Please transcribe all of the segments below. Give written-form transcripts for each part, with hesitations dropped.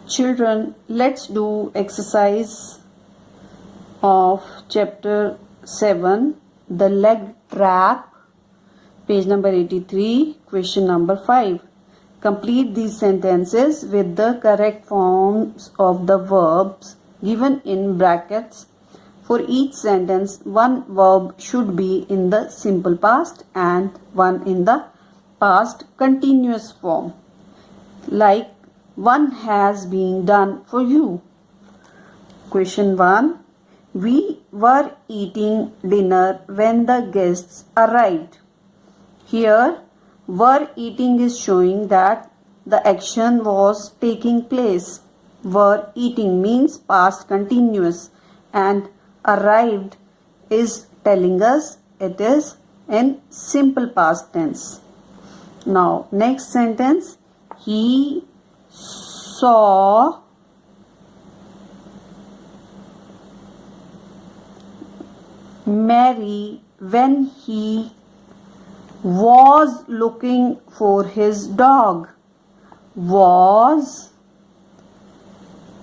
Children, let's do exercise of chapter 7, the leg trap, page number 83, question number 5. Complete these sentences with the correct forms of the verbs given in brackets. For each sentence, one verb should be in the simple past and one in the past continuous form. Like, one has been done for you. Question 1. We were eating dinner when the guests arrived. Here, were eating is showing that the action was taking place. Were eating means past continuous and arrived is telling us it is in simple past tense. Now, next sentence. He saw Mary when he was looking for his dog. Was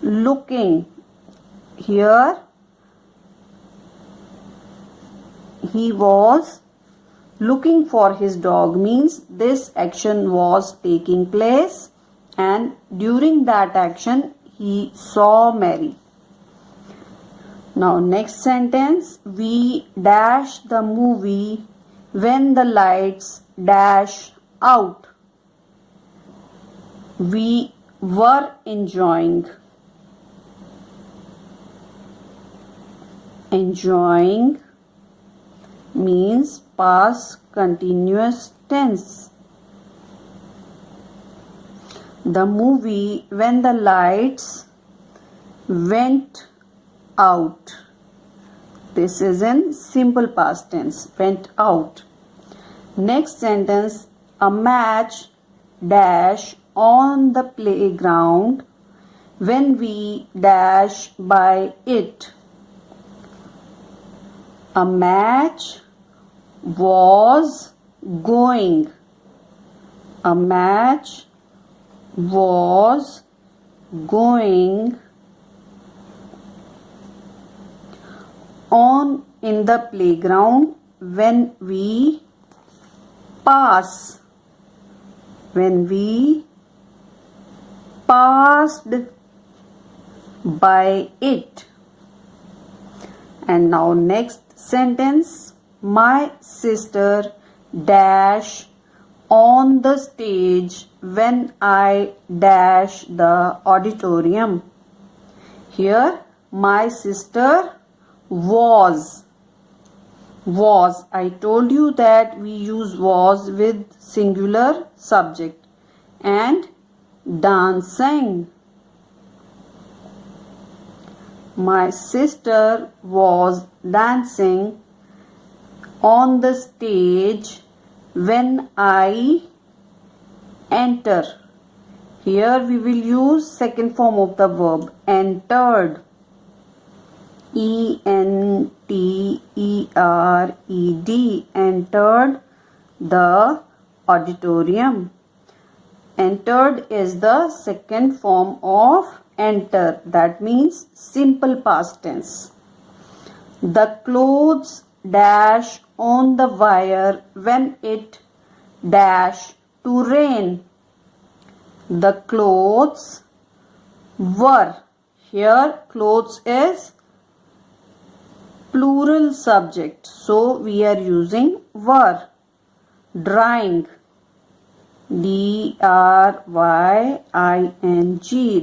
looking. Here he was looking for his dog means this action was taking place and during that action he saw Mary. Now next sentence. We dash the movie when the lights dash out. We were enjoying. Enjoying means past continuous tense. The movie when the lights went out. This is in simple past tense, went out. Next sentence. A match dash on the playground when we dash by it. A match was going. A match was going on in the playground when we pass. When we passed by it. And now next sentence. My sister dash on the stage when I dash the auditorium. Here my sister was. I told you that we use was with singular subject. And dancing. My sister was dancing on the stage when I enter. Here we will use second form of the verb, entered. E-N-T-E-R-E-D, entered the auditorium. Entered is the second form of enter. That means simple past tense. The clothes dash on the wire when it dash to rain. The clothes were. Here clothes is plural subject, so we are using were. Drying. D-R-Y-I-N-G,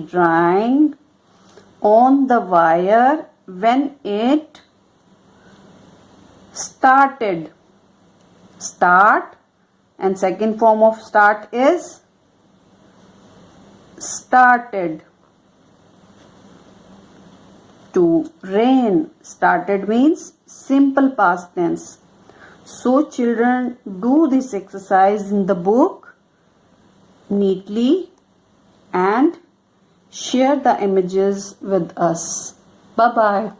drying on the wire when it started. Start, and second form of start is started. To rain. Started means simple past tense. So children, do this exercise in the book neatly and share the images with us. Bye bye.